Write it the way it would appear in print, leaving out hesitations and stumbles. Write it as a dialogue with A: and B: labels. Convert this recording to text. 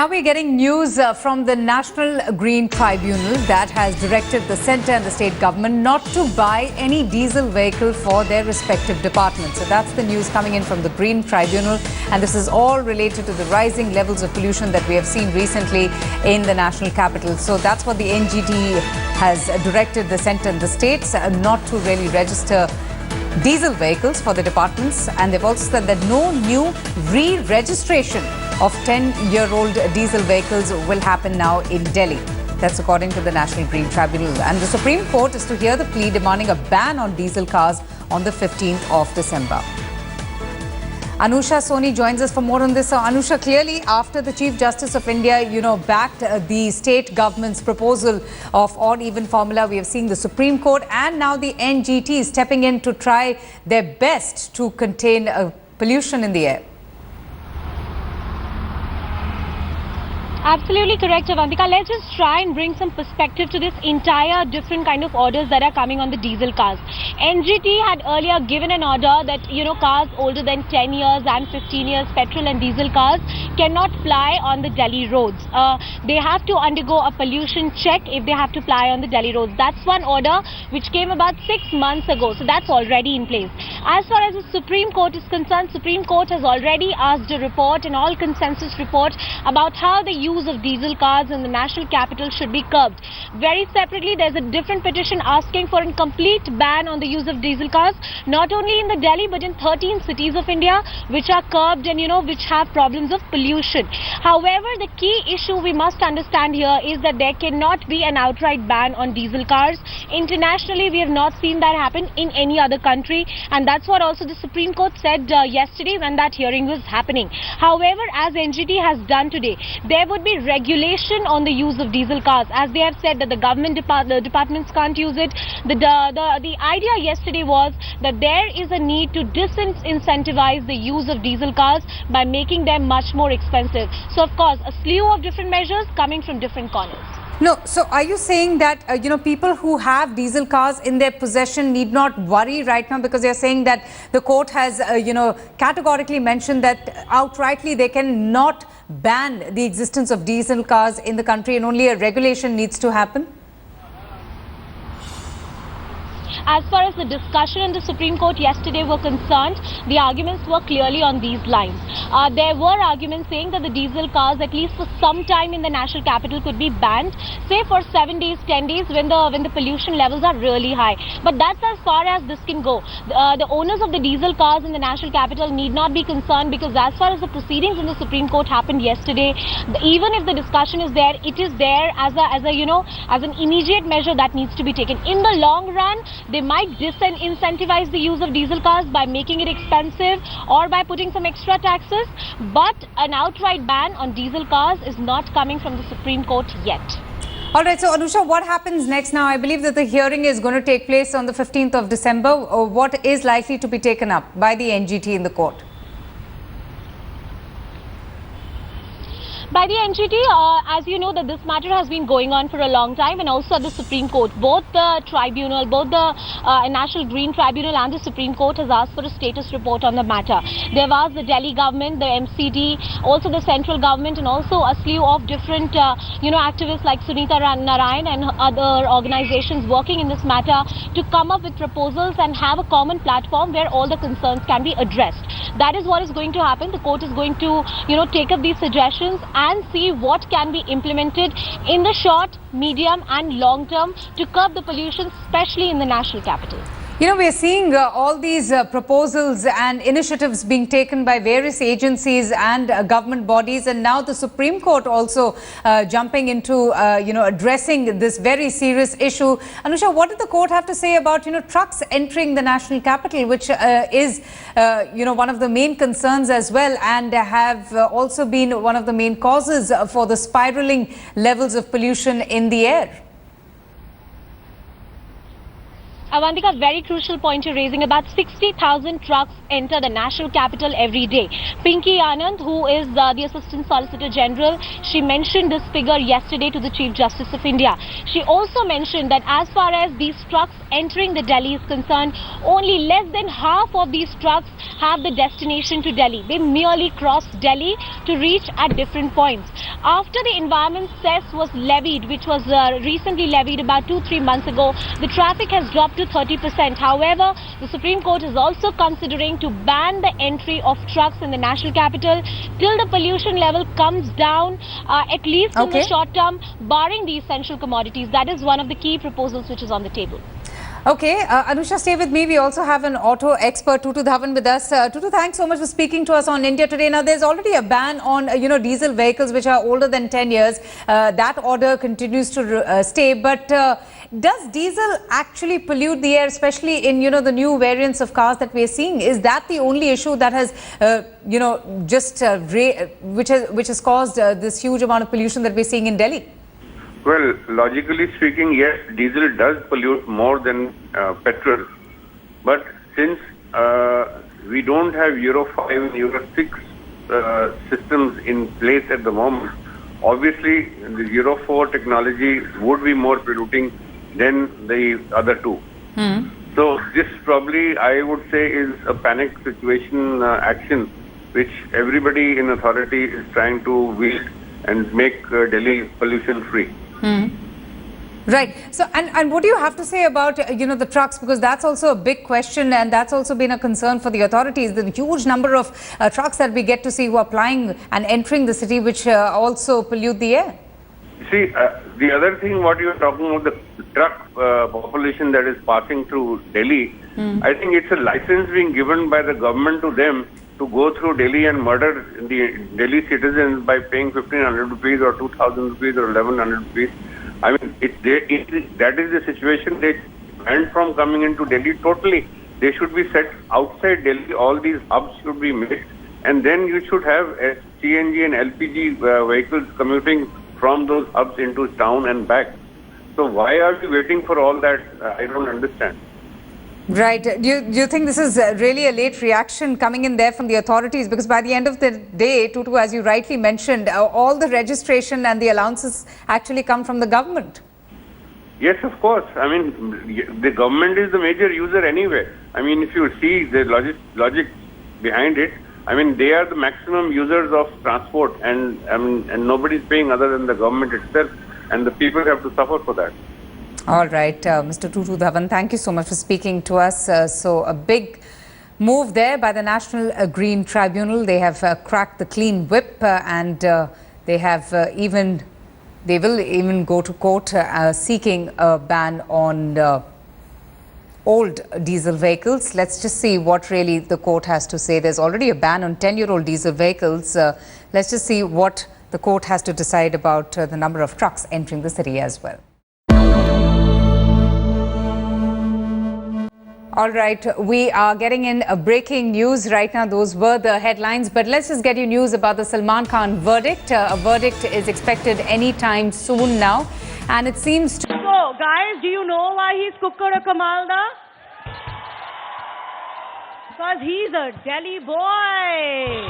A: Now we're getting news from the National Green Tribunal that has directed the centre and the state government not to buy any diesel vehicle for their respective departments. So that's the news coming in from the Green Tribunal, and this is all related to the rising levels of pollution that we have seen recently in the national capital. So that's what the NGT has directed the centre and the states not to really register diesel vehicles for the departments, and they've also said that no new re-registration of 10-year-old diesel vehicles will happen now in Delhi. That's according to the National Green Tribunal. And the Supreme Court is to hear the plea demanding a ban on diesel cars on the 15th of December. Anusha Soni joins us for more on this. So Anusha, clearly after the Chief Justice of India, backed the state government's proposal of odd-even formula, we have seen the Supreme Court and now the NGT stepping in to try their best to contain pollution in the air.
B: Absolutely correct, Avantika. Let's just try and bring some perspective to this entire different kind of orders that are coming on the diesel cars. NGT had earlier given an order that, cars older than 10 years and 15 years, petrol and diesel cars, cannot ply on the Delhi roads. They have to undergo a pollution check if they have to ply on the Delhi roads. That's one order which came about 6 months ago. So that's already in place. As far as the Supreme Court is concerned, Supreme Court has already asked a report, an all-consensus report, about how the use of diesel cars in the national capital should be curbed. Very separately, there's a different petition asking for a complete ban on the use of diesel cars, not only in the Delhi but in 13 cities of India which are curbed and which have problems of pollution. However, the key issue we must understand here is that there cannot be an outright ban on diesel cars. Internationally, we have not seen that happen in any other country, and that's what also the Supreme Court said yesterday when that hearing was happening. However, as NGT has done today, there would be regulation on the use of diesel cars, as they have said that the government departments can't use it. The idea yesterday was that there is a need to disincentivize the use of diesel cars by making them much more expensive. So of course, a slew of different measures coming from different corners.
A: No, so are you saying that, people who have diesel cars in their possession need not worry right now, because they're saying that the court has, categorically mentioned that outrightly they cannot ban the existence of diesel cars in the country and only a regulation needs to happen?
B: As far as the discussion in the Supreme Court yesterday were concerned, the arguments were clearly on these lines. There were arguments saying that the diesel cars, at least for some time in the national capital, could be banned, say for 7 days, 10 days, when the pollution levels are really high. But that's as far as this can go. The owners of the diesel cars in the national capital need not be concerned, because as far as the proceedings in the Supreme Court happened yesterday, even if the discussion is there, it is there as an immediate measure that needs to be taken. In the long run, they might disincentivize the use of diesel cars by making it expensive or by putting some extra taxes, but an outright ban on diesel cars is not coming from the Supreme Court yet.
A: All right, so Anusha, what happens next now? I believe that the hearing is going to take place on the 15th of December. What is likely to be taken up by the NGT in the court?
B: By the NGT, as you know, that this matter has been going on for a long time, and also at the Supreme Court. Both the tribunal, both the National Green Tribunal and the Supreme Court has asked for a status report on the matter. They've asked the Delhi government, the MCD, also the central government, and also a slew of different, activists like Sunita Narayan and other organizations working in this matter to come up with proposals and have a common platform where all the concerns can be addressed. That is what is going to happen. The court is going to, take up these suggestions and see what can be implemented in the short, medium and long term to curb the pollution, especially in the national capital.
A: We are seeing all these proposals and initiatives being taken by various agencies and government bodies, and now the Supreme Court also jumping into, addressing this very serious issue. Anusha, what did the court have to say about, trucks entering the national capital, which is, one of the main concerns as well, and have also been one of the main causes for the spiraling levels of pollution in the air?
B: Avantika, very crucial point you're raising. About 60,000 trucks enter the national capital every day. Pinky Anand, who is the Assistant Solicitor General, she mentioned this figure yesterday to the Chief Justice of India. She also mentioned that as far as these trucks entering the Delhi is concerned, only less than half of these trucks have the destination to Delhi. They merely cross Delhi to reach at different points. After the environment cess was levied, which was recently levied about 2-3 months ago, the traffic has dropped to 30%. However, the Supreme Court is also considering to ban the entry of trucks in the national capital till the pollution level comes down, at least in the short term, barring the essential commodities. That is one of the key proposals which is on the table.
A: Okay, Anusha, stay with me. We also have an auto expert, Tutu Dhawan, with us. Tutu, thanks so much for speaking to us on India Today. Now, there's already a ban on, diesel vehicles which are older than 10 years. That order continues to stay. But does diesel actually pollute the air, especially in, the new variants of cars that we're seeing? Is that the only issue that has, which has caused this huge amount of pollution that we're seeing in Delhi?
C: Well, logically speaking, yes, diesel does pollute more than petrol. But since we don't have Euro 5 and Euro 6 systems in place at the moment, obviously the Euro 4 technology would be more polluting than the other two. So this probably, I would say, is a panic situation action which everybody in authority is trying to wield and make Delhi pollution free.
A: Right. So, and what do you have to say about, the trucks? Because that's also a big question, and that's also been a concern for the authorities. The huge number of trucks that we get to see who are plying and entering the city, which also pollute the air.
C: See, the other thing, what you're talking about, the truck population that is passing through Delhi, I think it's a license being given by the government to them to go through Delhi and murder the Delhi citizens by paying 1,500 rupees or 2,000 rupees or 1,100 rupees. I mean, that is the situation. They banned from coming into Delhi totally. They should be set outside Delhi. All these hubs should be made. And then you should have CNG and LPG vehicles commuting from those hubs into town and back. So why are we waiting for all that? I don't understand.
A: Right. Do you think this is really a late reaction coming in there from the authorities? Because by the end of the day, Tutu, as you rightly mentioned, all the registration and the allowances actually come from the government.
C: Yes, of course. I mean, the government is the major user anyway. I mean, if you see the logic behind it, I mean, they are the maximum users of transport, and nobody's paying other than the government itself, and the people have to suffer for that.
A: All right, Mr. Tutu Dhawan, thank you so much for speaking to us. So a big move there by the National Green Tribunal. They have cracked the clean whip and they will even go to court seeking a ban on old diesel vehicles. Let's just see what really the court has to say. There's already a ban on 10-year-old diesel vehicles. Let's just see what the court has to decide about the number of trucks entering the city as well. All right, we are getting in a breaking news right now. Those were the headlines, but let's just get you news about the Salman Khan verdict. A verdict is expected anytime soon now, and it seems to...
D: So, guys, do you know why he's Kukkada Kamalda? Because he's a Delhi boy.